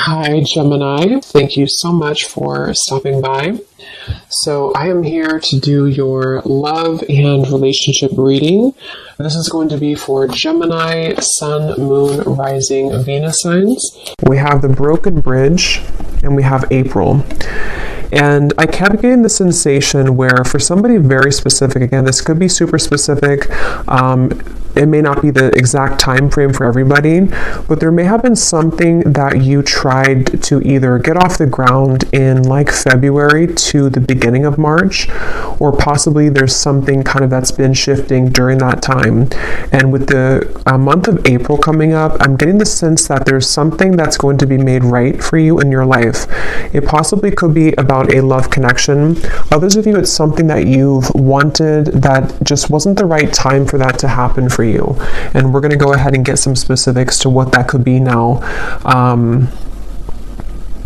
Hi, Gemini. Thank you so much for stopping by. So I am here to do your love and relationship reading. This is going to be for Gemini, Sun, Moon, Rising, Venus signs. We have the Broken Bridge and we have April. And I kept getting the sensation where for somebody very specific, again, this could be super specific, it may not be the exact time frame for everybody, but there may have been something that you tried to either get off the ground in like February to the beginning of March, or possibly there's something kind of that's been shifting during that time. And with the month of April coming up, I'm getting the sense that there's something that's going to be made right for you in your life. It possibly could be about a love connection. Others of you, it's something that you've wanted that just wasn't the right time for that to happen for you. And we're going to go ahead and get some specifics to what that could be now.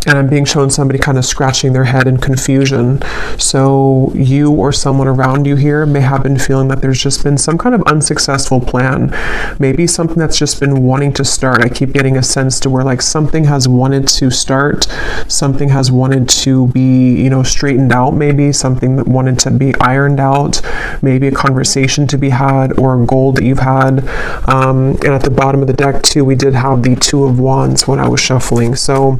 And I'm being shown somebody kind of scratching their head in confusion. So you or someone around you here may have been feeling that there's just been some kind of unsuccessful plan. Maybe something that's just been wanting to start. I keep getting a sense to where like something has wanted to start, something has wanted to be, straightened out, maybe something that wanted to be ironed out, maybe a conversation to be had or a goal that you've had. And at the bottom of the deck too, we did have the Two of Wands when I was shuffling. So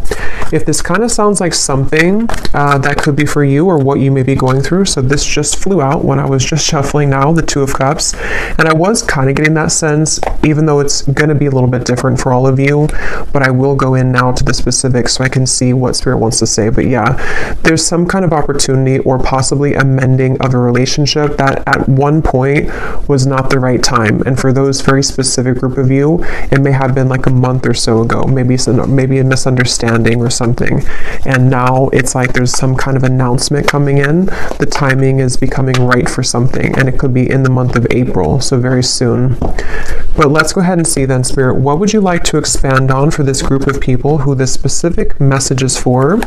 if this kind of sounds like something that could be for you or what you may be going through. So this just flew out when I was just shuffling now, the Two of Cups. And I was kind of getting that sense, even though it's going to be a little bit different for all of you, but I will go in now to the specifics so I can see what Spirit wants to say. But yeah, there's some kind of opportunity or possibly a mending of a relationship that at one point was not the right time. And for those very specific group of you, it may have been like a month or so ago, maybe a misunderstanding or something. And now it's like there's some kind of announcement coming in. The timing is becoming right for something, and it could be in the month of April, so very soon. But let's go ahead and see then, Spirit, what would you like to expand on for this group of people who this specific message is for?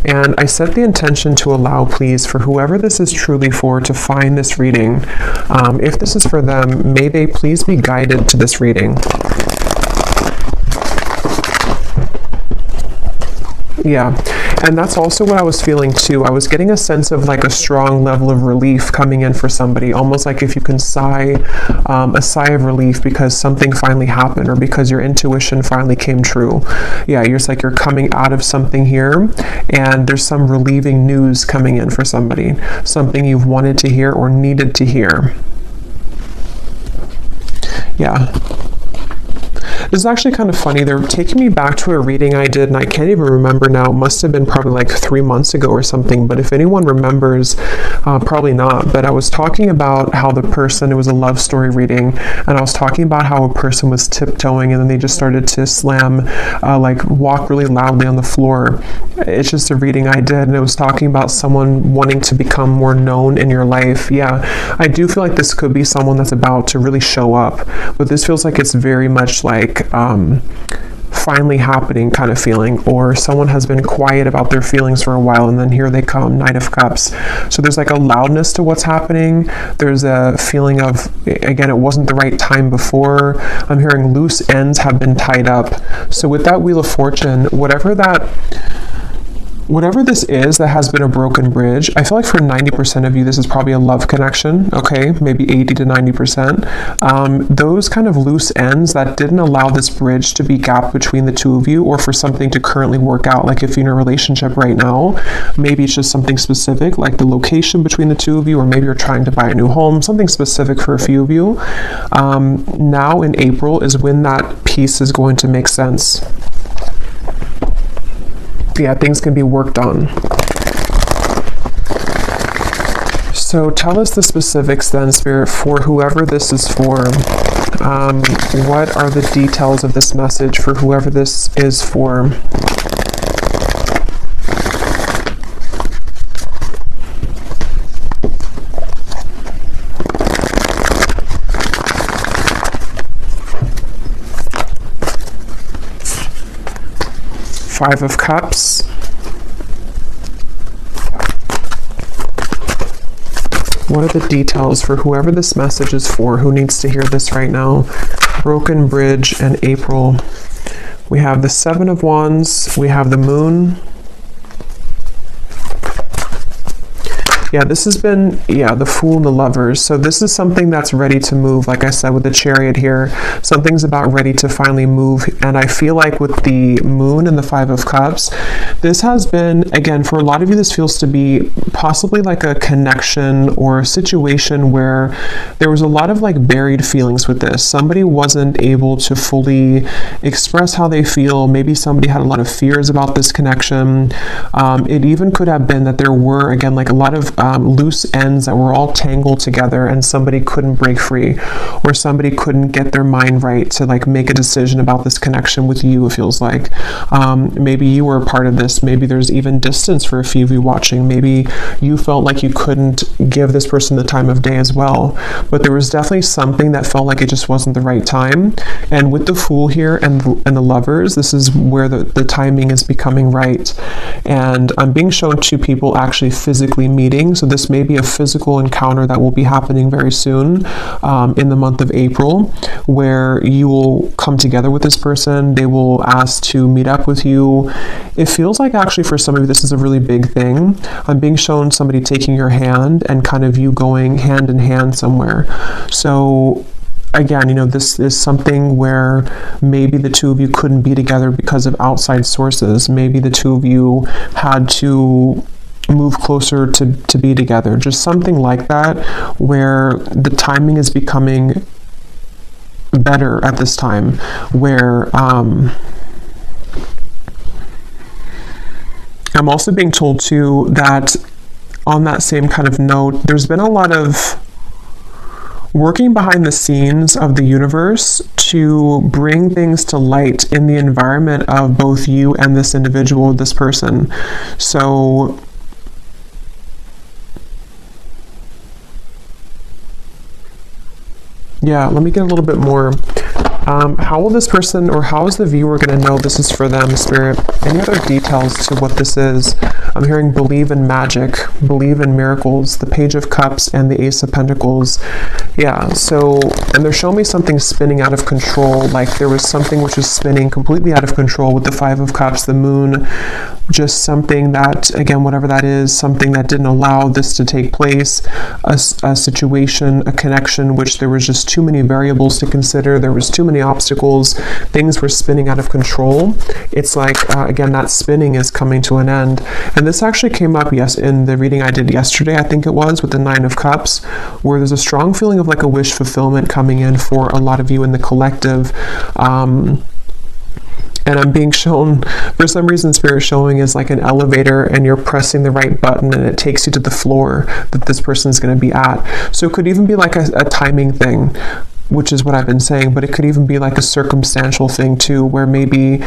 And I set the intention to allow, please, for whoever this is truly for to find this reading. If this is for them, may they please be guided to this reading. Yeah, and that's also what I was feeling too. I was getting a sense of like a strong level of relief coming in for somebody, almost like if you can sigh a sigh of relief because something finally happened or because your intuition finally came true. Yeah, it's like you're coming out of something here and there's some relieving news coming in for somebody, something you've wanted to hear or needed to hear. Yeah. This is actually kind of funny. They're taking me back to a reading I did, and I can't even remember now. It must have been probably like 3 months ago or something, but if anyone remembers, probably not. But I was talking about how the person, it was a love story reading, and I was talking about how a person was tiptoeing, and then they just started to slam, walk really loudly on the floor. It's just a reading I did, and it was talking about someone wanting to become more known in your life. Yeah, I do feel like this could be someone that's about to really show up, but this feels like it's very much like finally happening kind of feeling, or someone has been quiet about their feelings for a while and then here they come, Knight of Cups. So there's like a loudness to what's happening. There's a feeling of, again, it wasn't the right time before. I'm hearing loose ends have been tied up. So with that Wheel of Fortune, whatever this is that has been a broken bridge, I feel like for 90% of you, this is probably a love connection, okay? Maybe 80 to 90%. Those kind of loose ends that didn't allow this bridge to be gapped between the two of you or for something to currently work out. Like if you're in a relationship right now, maybe it's just something specific, like the location between the two of you, or maybe you're trying to buy a new home, something specific for a few of you. Now in April is when that piece is going to make sense. Yeah, things can be worked on. So tell us the specifics then, Spirit, for whoever this is for. What are the details of this message for whoever this is for? Five of Cups. What are the details for whoever this message is for, who needs to hear this right now? Broken Bridge and April. We have the Seven of Wands. We have the Moon. Yeah, this has been, the Fool and the Lovers. So this is something that's ready to move. Like I said, with the Chariot here, something's about ready to finally move. And I feel like with the Moon and the Five of Cups, this has been, again, for a lot of you, this feels to be possibly like a connection or a situation where there was a lot of like buried feelings with this. Somebody wasn't able to fully express how they feel. Maybe somebody had a lot of fears about this connection. It even could have been that there were, again, like a lot of loose ends that were all tangled together and somebody couldn't break free, or somebody couldn't get their mind right to like make a decision about this connection with you. It feels like maybe you were a part of this. Maybe there's even distance for a few of you watching. Maybe you felt like you couldn't give this person the time of day as well, but there was definitely something that felt like it just wasn't the right time. And with the Fool here and the Lovers, this is where the timing is becoming right. And I'm being shown two people actually physically meeting. So this may be a physical encounter that will be happening very soon in the month of April, where you will come together with this person. They will ask to meet up with you. It feels like actually for some of you, this is a really big thing. I'm being shown somebody taking your hand and kind of you going hand in hand somewhere. So again, this is something where maybe the two of you couldn't be together because of outside sources. Maybe the two of you had to move closer to be together. Just something like that, where the timing is becoming better at this time, where I'm also being told too that on that same kind of note, there's been a lot of working behind the scenes of the universe to bring things to light in the environment of both you and this individual, this person. So let me get a little bit more. How will this person, or how is the viewer going to know this is for them, Spirit? Any other details to what this is? I'm hearing believe in magic, believe in miracles, the Page of Cups and the Ace of Pentacles. So, and they're showing me something spinning out of control, like there was something which was spinning completely out of control with the Five of Cups, the Moon, just something that, again, whatever that is, something that didn't allow this to take place, a situation, a connection, which there was just too many variables to consider, there was too many obstacles, things were spinning out of control. It's like, again, that spinning is coming to an end. And this actually came up, in the reading I did yesterday, I think it was, with the Nine of Cups, where there's a strong feeling of like a wish fulfillment coming in for a lot of you in the collective. And I'm being shown, for some reason, Spirit showing is like an elevator and you're pressing the right button and it takes you to the floor that this person's going to be at. So it could even be like a timing thing, which is what I've been saying, but it could even be like a circumstantial thing too, where maybe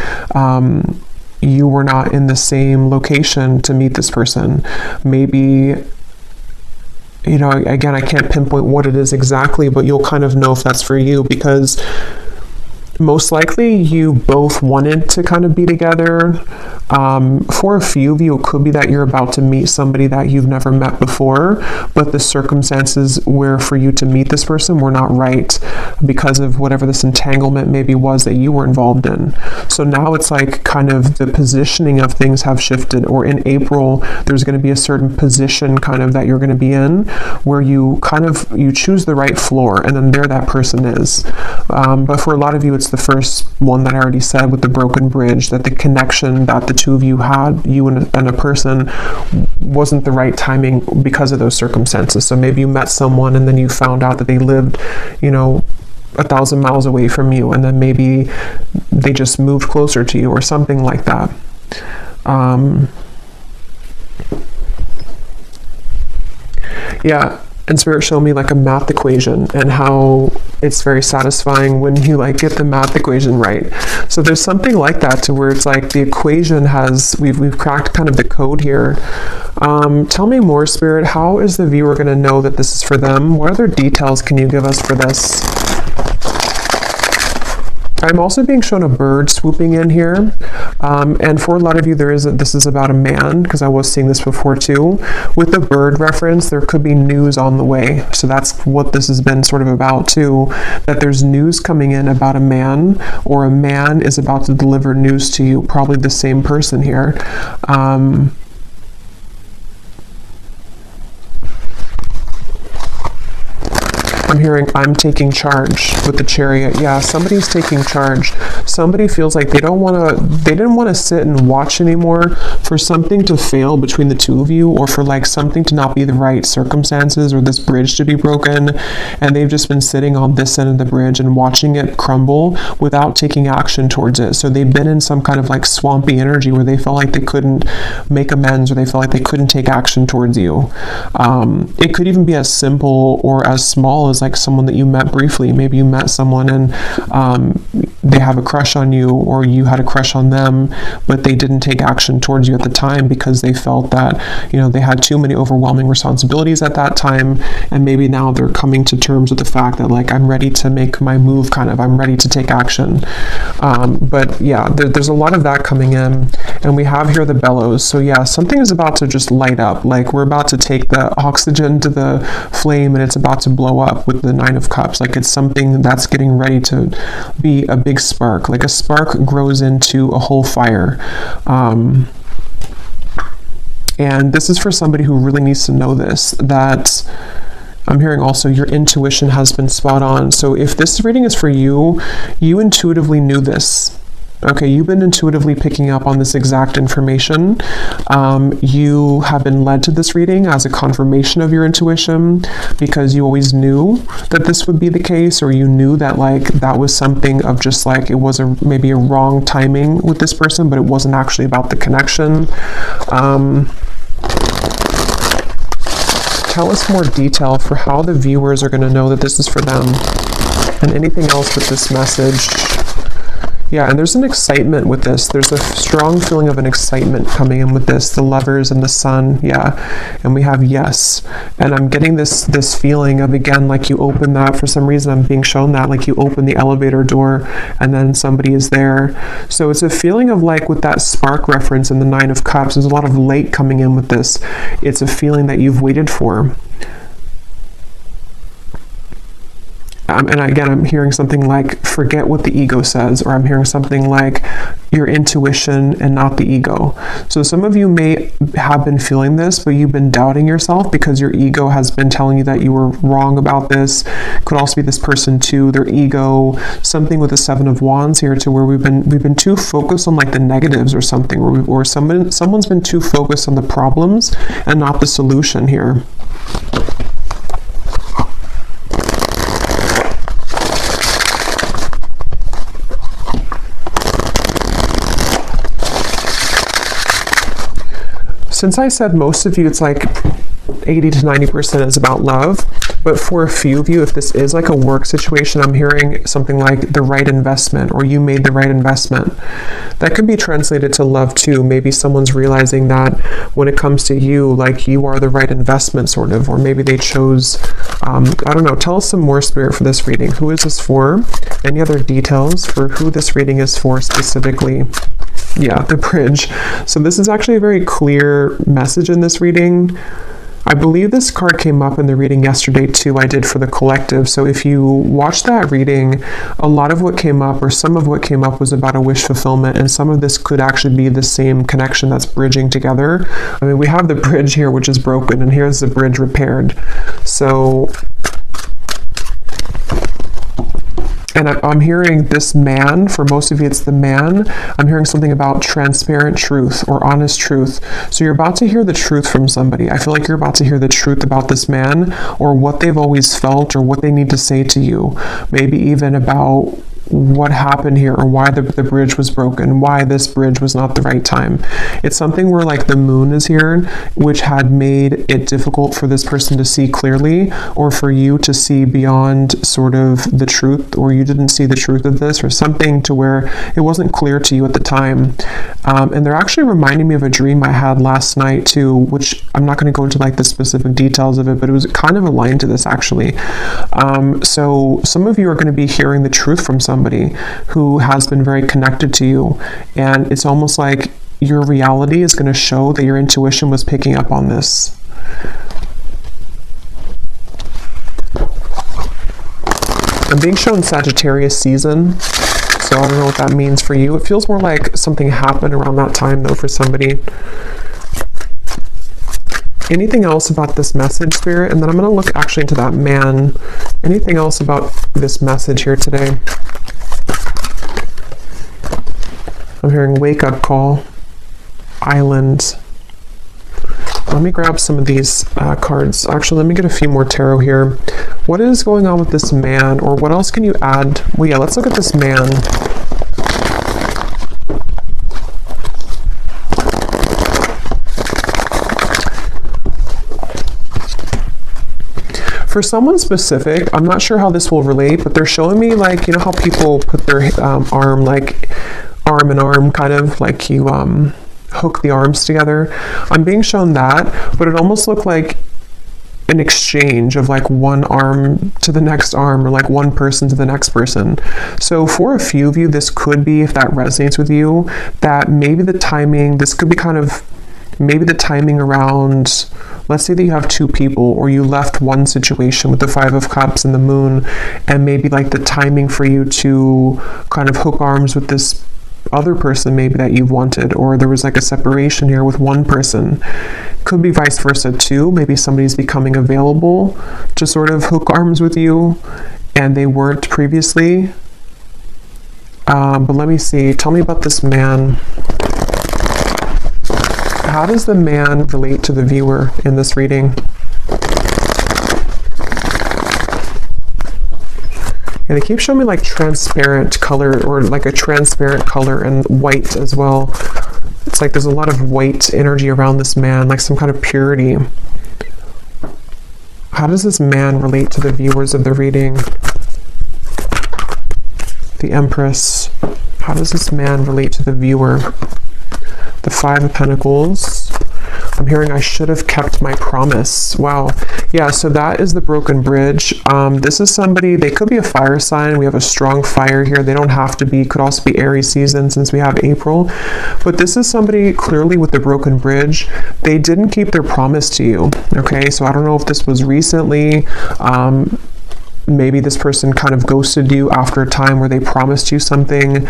you were not in the same location to meet this person. Maybe, again, I can't pinpoint what it is exactly, but you'll kind of know if that's for you, because most likely you both wanted to kind of be together. For a few of you, it could be that you're about to meet somebody that you've never met before, but the circumstances where for you to meet this person were not right because of whatever this entanglement maybe was that you were involved in. So now it's like kind of the positioning of things have shifted, or in April, there's going to be a certain position kind of that you're going to be in where you choose the right floor, and then there that person is. But for a lot of you, it's the first one that I already said with the broken bridge, that the connection that the two of you had, you and a person, wasn't the right timing because of those circumstances. So maybe you met someone and then you found out that they lived, 1,000 miles away from you, and then maybe they just moved closer to you or something like that. And Spirit showed me like a math equation and how it's very satisfying when you like get the math equation right. So there's something like that, to where it's like the equation has, we've cracked kind of the code here. Tell me more, Spirit. How is the viewer going to know that this is for them? What other details can you give us for this? I'm also being shown a bird swooping in here. And for a lot of you, this is about a man, because I was seeing this before too. With the bird reference, there could be news on the way. So that's what this has been sort of about too, that there's news coming in about a man, or a man is about to deliver news to you, probably the same person here. I'm hearing I'm taking charge with the Chariot. Yeah, somebody's taking charge. Somebody feels like they didn't want to sit and watch anymore for something to fail between the two of you, or for like something to not be the right circumstances, or this bridge to be broken, and they've just been sitting on this end of the bridge and watching it crumble without taking action towards it. So they've been in some kind of like swampy energy where they felt like they couldn't make amends, or they felt like they couldn't take action towards you. It could even be as simple or as small as like someone that you met briefly. Maybe you met someone and they have a crush on you, or you had a crush on them, but they didn't take action towards you at the time because they felt that, they had too many overwhelming responsibilities at that time, and maybe now they're coming to terms with the fact that like, I'm ready to make my move, I'm ready to take action. But yeah, there's a lot of that coming in, and we have here the bellows. So yeah, something is about to just light up. Like, we're about to take the oxygen to the flame, and it's about to blow up with the Nine of Cups. Like, it's something that's getting ready to be a big spark. Like a spark grows into a whole fire. And this is for somebody who really needs to know this, that I'm hearing also your intuition has been spot on. So if this reading is for you, you intuitively knew this. Okay, you've been intuitively picking up on this exact information. You have been led to this reading as a confirmation of your intuition, because you always knew that this would be the case, or you knew that like that was something of just like, it was maybe a wrong timing with this person, but it wasn't actually about the connection. Tell us more detail for how the viewers are going to know that this is for them, and anything else with this message. Yeah, and there's an excitement with this. There's a strong feeling of an excitement coming in with this. The Lovers and the Sun, yeah. And we have yes. And I'm getting this feeling of, again, like you open that, for some reason I'm being shown that, like you open the elevator door and then somebody is there. So it's a feeling of like, with that spark reference in the Nine of Cups, there's a lot of light coming in with this. It's a feeling that you've waited for. And again, I'm hearing something like, forget what the ego says, or I'm hearing something like your intuition and not the ego. So some of you may have been feeling this, but you've been doubting yourself because your ego has been telling you that you were wrong about this. Could also be this person too, their ego, something with the Seven of Wands here, to where we've been too focused on like the negatives or something, or someone's been too focused on the problems and not the solution here. Since I said most of you, it's like 80 to 90% is about love, but for a few of you, if this is like a work situation, I'm hearing something like the right investment, or you made the right investment. That could be translated to love too. Maybe someone's realizing that when it comes to you, like you are the right investment sort of, or maybe they chose, I don't know, tell us some more, Spirit, for this reading. Who is this for? Any other details for who this reading is for specifically? Yeah, the bridge. So this is actually a very clear message in this reading. I believe this card came up in the reading yesterday too, I did for the collective. So if you watch that reading, a lot of what came up, or some of what came up, was about a wish fulfillment, and some of this could actually be the same connection that's bridging together. I mean, we have the bridge here, which is broken, and here's the bridge repaired. So, and I'm hearing this man, for most of you it's the man, I'm hearing something about transparent truth or honest truth. So you're about to hear the truth from somebody. I feel like you're about to hear the truth about this man, or what they've always felt, or what they need to say to you. Maybe even about what happened here, or why the bridge was broken, why this bridge was not the right time. It's something where like the moon is here, which had made it difficult for this person to see clearly, or for you to see beyond sort of the truth, or you didn't see the truth of this, or something to where it wasn't clear to you at the time. And they're actually reminding me of a dream I had last night too, which I'm not going to go into like the specific details of it, but it was kind of aligned to this actually. So some of you are going to be hearing the truth from somebody, somebody who has been very connected to you. And it's almost like your reality is going to show that your intuition was picking up on this. I'm being shown Sagittarius season, so I don't know what that means for you. It feels more like something happened around that time, though, for somebody. Anything else about this message, Spirit? And then I'm going to look actually into that man. Anything else about this message here today? I'm hearing wake up call, island. Let me grab some of these cards. Actually, let me get a few more tarot here. What is going on with this man, or what else can you add? Well, yeah, let's look at this man. For someone specific, I'm not sure how this will relate, but they're showing me, like, you know how people put their arm, like arm in arm, kind of like you hook the arms together. I'm being shown that, but it almost looked like an exchange of like one arm to the next arm, or like one person to the next person. So for a few of you, this could be, if that resonates with you, that maybe the timing, this could be kind of maybe the timing around, let's say that you have two people, or you left one situation with the Five of Cups and the Moon, and maybe like the timing for you to kind of hook arms with this other person maybe that you've wanted, or there was like a separation here with one person. Could be vice versa too. Maybe somebody's becoming available to sort of hook arms with you and they weren't previously. But let me see. Tell me about this man. How does the man relate to the viewer in this reading? And they keep showing me like transparent color, or like a transparent color, and white as well. It's like there's a lot of white energy around this man, like some kind of purity. How does this man relate to the viewers of the reading? The Empress. How does this man relate to the viewer? The Five of Pentacles. I'm hearing I should have kept my promise. Wow. Yeah, so that is the broken bridge. This is somebody, they could be a fire sign. We have a strong fire here. They don't have to be, could also be Aries season since we have April. But this is somebody clearly with the broken bridge. They didn't keep their promise to you. Okay, so I don't know if this was recently. Maybe this person kind of ghosted you after a time where they promised you something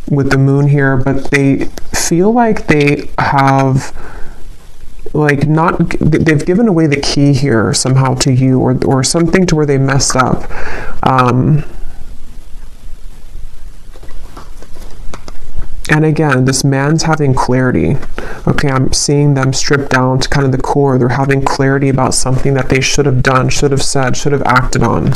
with the Moon here, but they feel like they have like they've given away the key here somehow to you, or something to where they messed up. And again, this man's having clarity. Okay, I'm seeing them stripped down to kind of the core. They're having clarity about something that they should have done, should have said, should have acted on.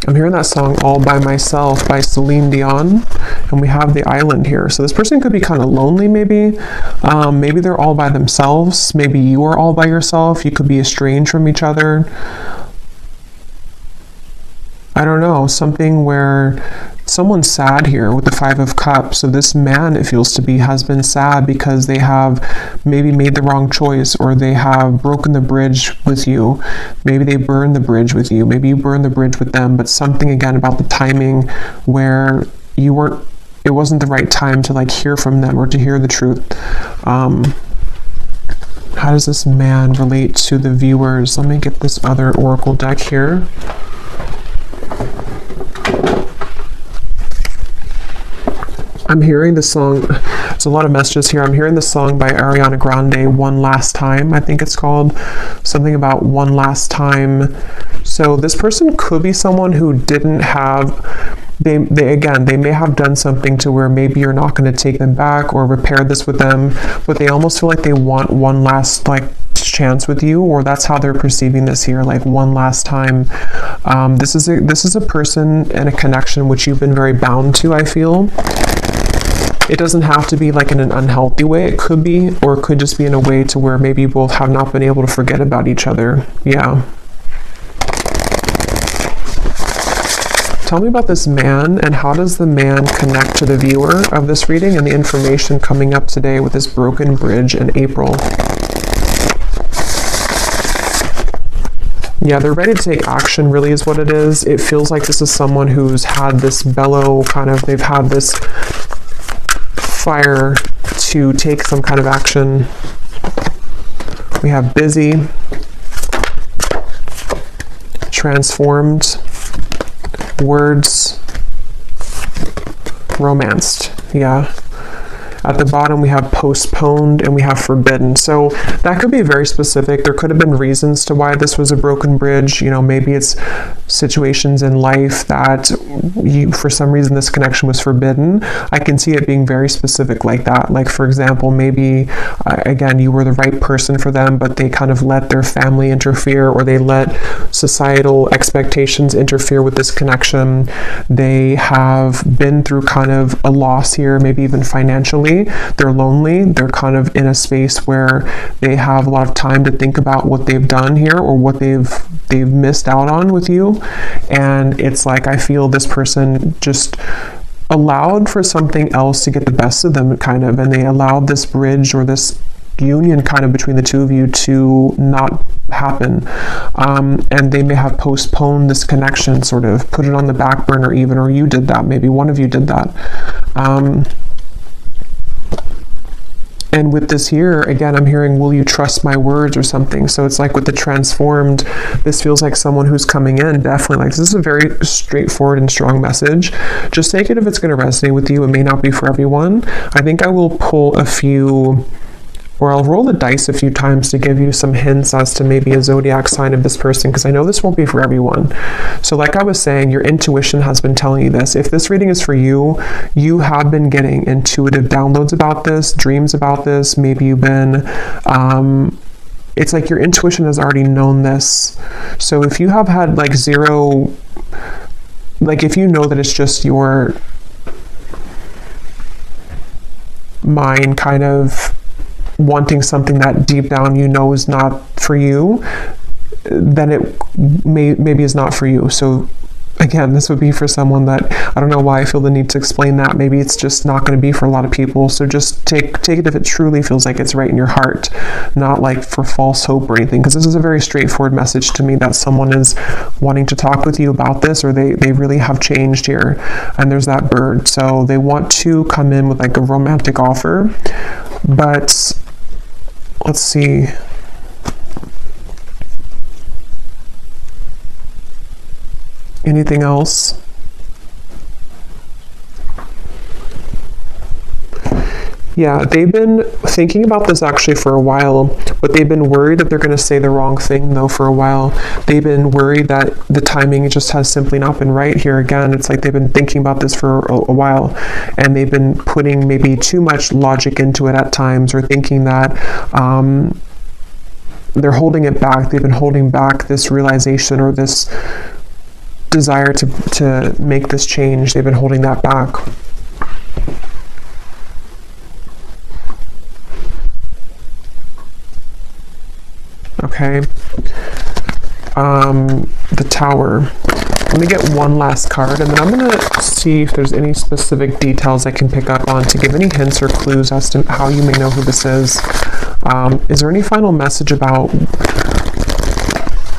I'm hearing that song All By Myself by Celine Dion, and we have the island here. So this person could be kind of lonely maybe. Maybe they're all by themselves. Maybe you are all by yourself. You could be estranged from each other. I don't know, something where someone's sad here with the Five of Cups. So this man, it feels to be, has been sad because they have maybe made the wrong choice, or they have broken the bridge with you. Maybe they burned the bridge with you. Maybe you burned the bridge with them, but something again about the timing where you weren't, it wasn't the right time to like hear from them or to hear the truth. How does this man relate to the viewers? Let me get this other oracle deck here. I'm hearing the song, there's a lot of messages here. I'm hearing the song by Ariana Grande, One Last Time, I think it's called. Something about one last time. So this person could be someone who didn't have, they may have done something to where maybe you're not going to take them back or repair this with them, but they almost feel like they want one last like chance with you, or that's how they're perceiving this here, like one last time. This is a person and a connection which you've been very bound to, I feel. It doesn't have to be like in an unhealthy way. It could be, or it could just be in a way to where maybe you both have not been able to forget about each other. Yeah. Tell me about this man, and how does the man connect to the viewer of this reading and the information coming up today with this broken bridge in April? Yeah, they're ready to take action, really is what it is. It feels like this is someone who's had this bellow kind of, they've had this fire to take some kind of action. We have busy, transformed, words, romanced. Yeah. At the bottom, we have postponed and we have forbidden. So that could be very specific. There could have been reasons to why this was a broken bridge. You know, maybe it's situations in life that for some reason this connection was forbidden. I can see it being very specific like that. Like, for example, maybe, again, you were the right person for them, but they kind of let their family interfere, or they let societal expectations interfere with this connection. They have been through kind of a loss here, maybe even financially. They're lonely. They're kind of in a space where they have a lot of time to think about what they've done here or what they've missed out on with you. And it's like, I feel this person just allowed for something else to get the best of them, kind of, and they allowed this bridge or this union kind of between the two of you to not happen. And they may have postponed this connection, sort of put it on the back burner even, or you did that. Maybe one of you did that. And with this here, again, I'm hearing, will you trust my words or something? So it's like with the transformed, this feels like someone who's coming in, definitely like, this is a very straightforward and strong message. Just take it if it's going to resonate with you. It may not be for everyone. I think I will pull a few, or I'll roll the dice a few times to give you some hints as to maybe a zodiac sign of this person, because I know this won't be for everyone. So like I was saying, your intuition has been telling you this. If this reading is for you, you have been getting intuitive downloads about this, dreams about this. Maybe you've been, it's like your intuition has already known this. So if you have had like zero, like if you know that it's just your mind kind of wanting something that deep down you know is not for you, then it maybe is not for you. So again, this would be for someone that, I don't know why I feel the need to explain that. Maybe it's just not going to be for a lot of people. So just take it if it truly feels like it's right in your heart, not like for false hope or anything, because this is a very straightforward message to me that someone is wanting to talk with you about this, or they really have changed here. And there's that bird. So they want to come in with like a romantic offer, but let's see. Anything else? Yeah, they've been thinking about this actually for a while, but they've been worried that they're going to say the wrong thing though for a while. They've been worried that the timing just has simply not been right here. Again, it's like they've been thinking about this for a while, and they've been putting maybe too much logic into it at times, or thinking that they're holding it back. They've been holding back this realization or this desire to make this change. They've been holding that back. Okay. The Tower. Let me get one last card, and then I'm going to see if there's any specific details I can pick up on to give any hints or clues as to how you may know who this is. Is there any final message about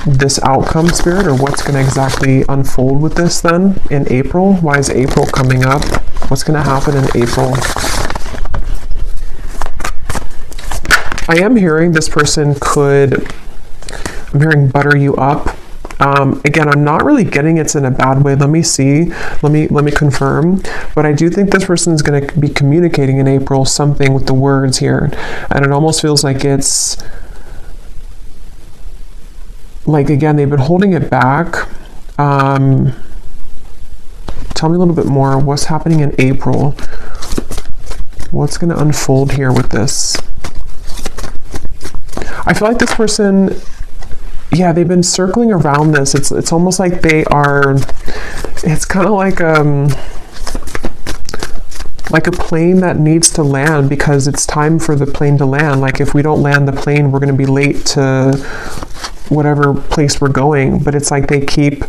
this outcome, Spirit, or what's going to exactly unfold with this then in April? Why is April coming up? What's going to happen in April? I am hearing this person I'm hearing butter you up. Again, I'm not really getting it's in a bad way. Let me see. Let me confirm. But I do think this person is going to be communicating in April something with the words here. And it almost feels like it's like, again, they've been holding it back. Tell me a little bit more. What's happening in April? What's going to unfold here with this? I feel like this person, yeah, they've been circling around this. It's almost like they are, it's kind of like a plane that needs to land because it's time for the plane to land. Like if we don't land the plane, we're going to be late to whatever place we're going. But it's like they keep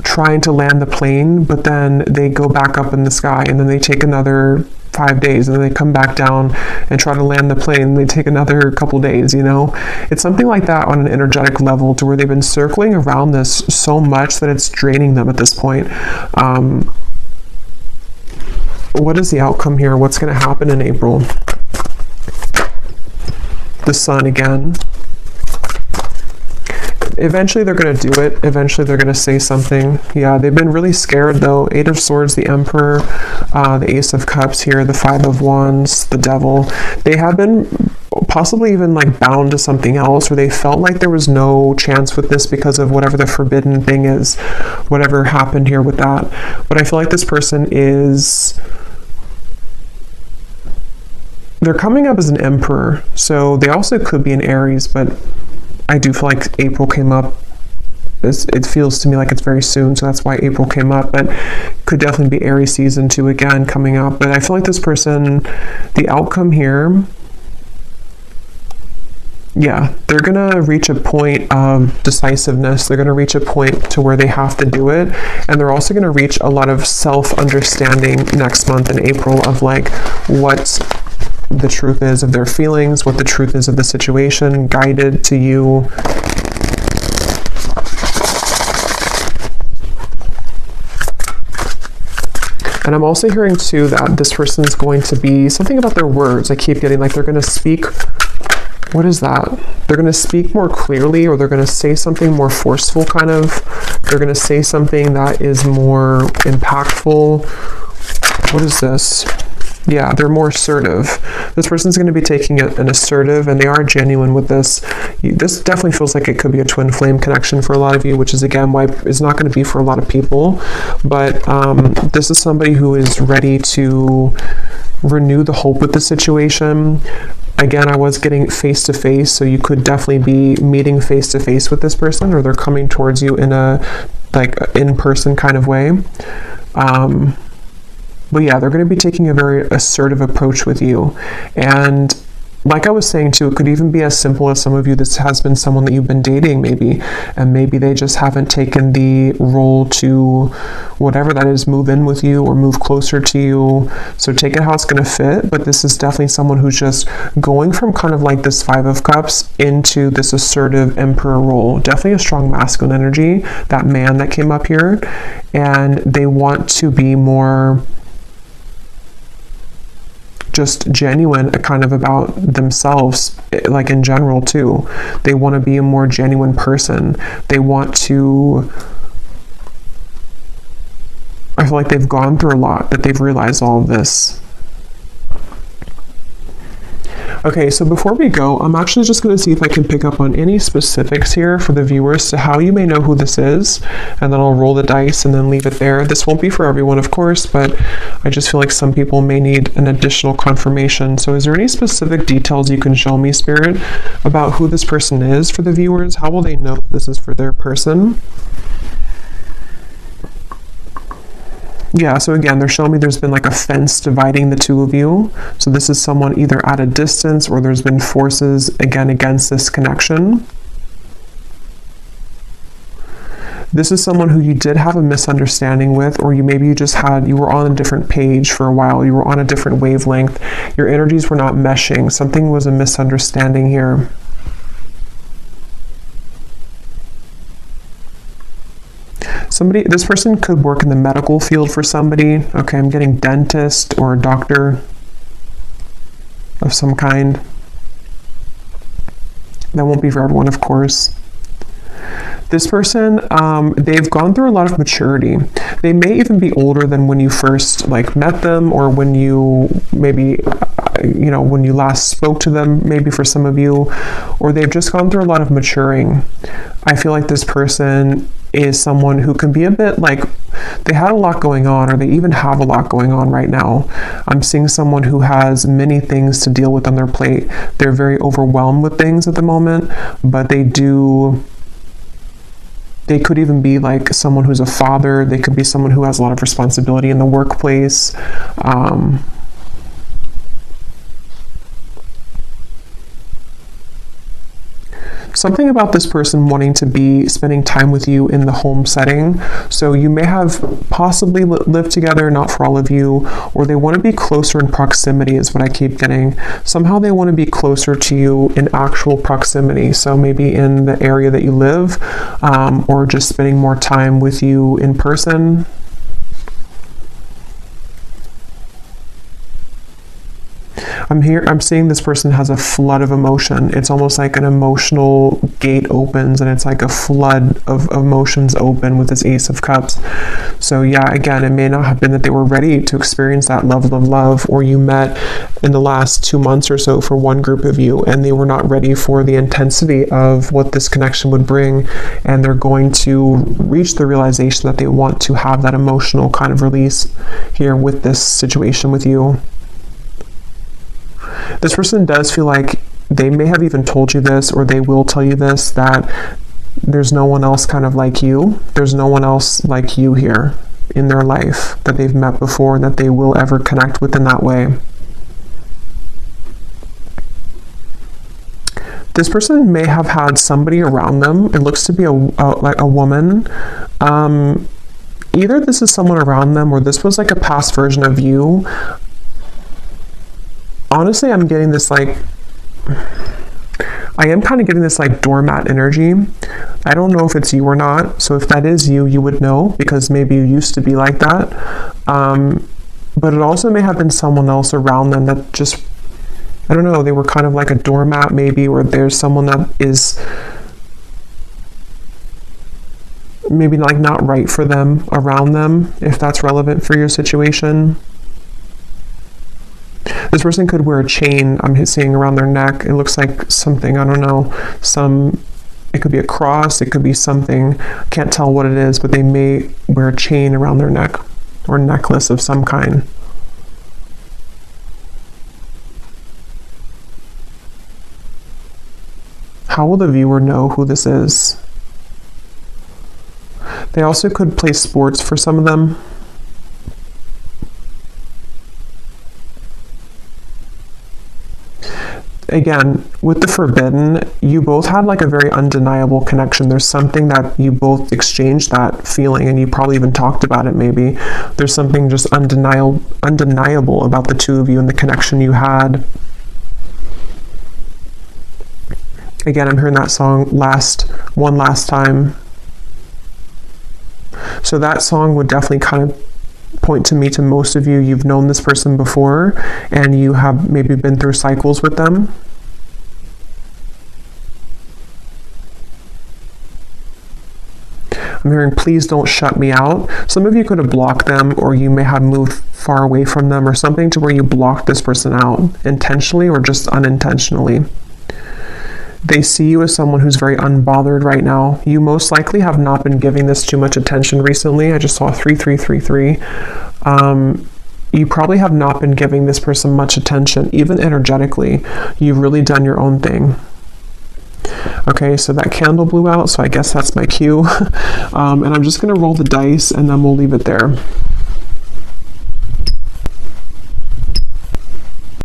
trying to land the plane, but then they go back up in the sky, and then they take another 5 days, and then they come back down and try to land the plane, and they take another couple days, you know? It's something like that on an energetic level, to where they've been circling around this so much that it's draining them at this point. What is the outcome here? What's going to happen in April? The Sun again. Eventually they're going to do it. Eventually they're going to say something. Yeah, they've been really scared though. 8 of Swords, the Emperor, the Ace of Cups here, the 5 of Wands, the Devil. They have been possibly even like bound to something else, or they felt like there was no chance with this because of whatever the forbidden thing is, whatever happened here with that. But I feel like this person is... they're coming up as an Emperor, so they also could be an Aries, but I do feel like April came up. It feels to me like it's very soon, so that's why April came up, but could definitely be Aries season 2 again coming up. But I feel like this person, the outcome here, yeah, they're gonna reach a point of decisiveness. They're gonna reach a point to where they have to do it, and they're also gonna reach a lot of self-understanding next month in April of like what the truth is of their feelings, what the truth is of the situation, guided to you. And I'm also hearing too that this person is going to be something about their words. I keep getting like they're going to speak. What is that? They're going to speak more clearly, or they're going to say something more forceful, kind of. They're going to say something that is more impactful. What is this? Yeah, they're more assertive. This person's going to be taking an assertive, and they are genuine with this. This definitely feels like it could be a twin flame connection for a lot of you, which is again why it's not going to be for a lot of people. But this is somebody who is ready to renew the hope with the situation. Again, I was getting face-to-face, so you could definitely be meeting face-to-face with this person, or they're coming towards you in a like in-person kind of way. But yeah, they're going to be taking a very assertive approach with you. And like I was saying too, it could even be as simple as some of you, this has been someone that you've been dating maybe, and maybe they just haven't taken the role to, whatever that is, move in with you or move closer to you. So take it how it's going to fit. But this is definitely someone who's just going from kind of like this 5 of Cups into this assertive Emperor role. Definitely a strong masculine energy, that man that came up here. And they want to be more just genuine kind of about themselves, like in general too. They want to be a more genuine person. They want to, I feel like they've gone through a lot, that they've realized all of this. Okay, so before we go, I'm actually just going to see if I can pick up on any specifics here for the viewers to how you may know who this is, and then I'll roll the dice and then leave it there. This won't be for everyone, of course, but I just feel like some people may need an additional confirmation. So is there any specific details you can show me, Spirit, about who this person is for the viewers? How will they know this is for their person? Yeah, so again, they're showing me there's been like a fence dividing the two of you. So this is someone either at a distance, or there's been forces, again, against this connection. This is someone who you did have a misunderstanding with, or you were on a different page for a while. You were on a different wavelength. Your energies were not meshing. Something was a misunderstanding here. This person could work in the medical field for somebody. Okay, I'm getting dentist or a doctor of some kind. That won't be for everyone, of course. This person, they've gone through a lot of maturity. They may even be older than when you first met them, or when you maybe, when you last spoke to them, maybe for some of you, or they've just gone through a lot of maturing. I feel like this person is someone who can be a bit they had a lot going on, or they even have a lot going on right now. I'm seeing someone who has many things to deal with on their plate. They're very overwhelmed with things at the moment, but they could even be someone who's a father. They could be someone who has a lot of responsibility in the workplace. Something about this person wanting to be spending time with you in the home setting. So you may have possibly lived together, not for all of you, or they want to be closer in proximity is what I keep getting. Somehow they want to be closer to you in actual proximity. So maybe in the area that you live, or just spending more time with you in person. I'm seeing this person has a flood of emotion. It's almost like an emotional gate opens and it's like a flood of emotions open with this Ace of Cups. So yeah, again, it may not have been that they were ready to experience that level of love, or you met in the last 2 months or so for one group of you and they were not ready for the intensity of what this connection would bring, and they're going to reach the realization that they want to have that emotional kind of release here with this situation with you. This person does feel like they may have even told you this, or they will tell you this, that there's no one else kind of like you. There's no one else like you here in their life that they've met before, that they will ever connect with in that way. This person may have had somebody around them. It looks to be like a woman. Either this is someone around them, or this was like a past version of you. Honestly, I'm getting this like, I am kind of getting this like doormat energy. I don't know if it's you or not. So if that is you, you would know, because maybe you used to be like that. But it also may have been someone else around them that just, I don't know, they were kind of like a doormat maybe, or there's someone that is maybe like not right for them around them, if that's relevant for your situation. This person could wear a chain, I'm seeing, around their neck. It looks like something, I don't know, it could be a cross, it could be something, I can't tell what it is, but they may wear a chain around their neck, or a necklace of some kind. How will the viewer know who this is? They also could play sports for some of them. Again, with the Forbidden, you both had like a very undeniable connection. There's something that you both exchanged that feeling, and you probably even talked about it maybe. There's something just undeniable about the two of you and the connection you had. Again, I'm hearing that song, One Last Time. So that song would definitely kind of point to me to most of you. You've known this person before, and you have maybe been through cycles with them. I'm hearing, please don't shut me out. Some of you could have blocked them, or you may have moved far away from them, or something to where you blocked this person out intentionally or just unintentionally. They see you as someone who's very unbothered right now. You most likely have not been giving this too much attention recently. I just saw 3333. You probably have not been giving this person much attention, even energetically. You've really done your own thing. Okay, so that candle blew out, so I guess that's my cue. And I'm just going to roll the dice, and then we'll leave it there.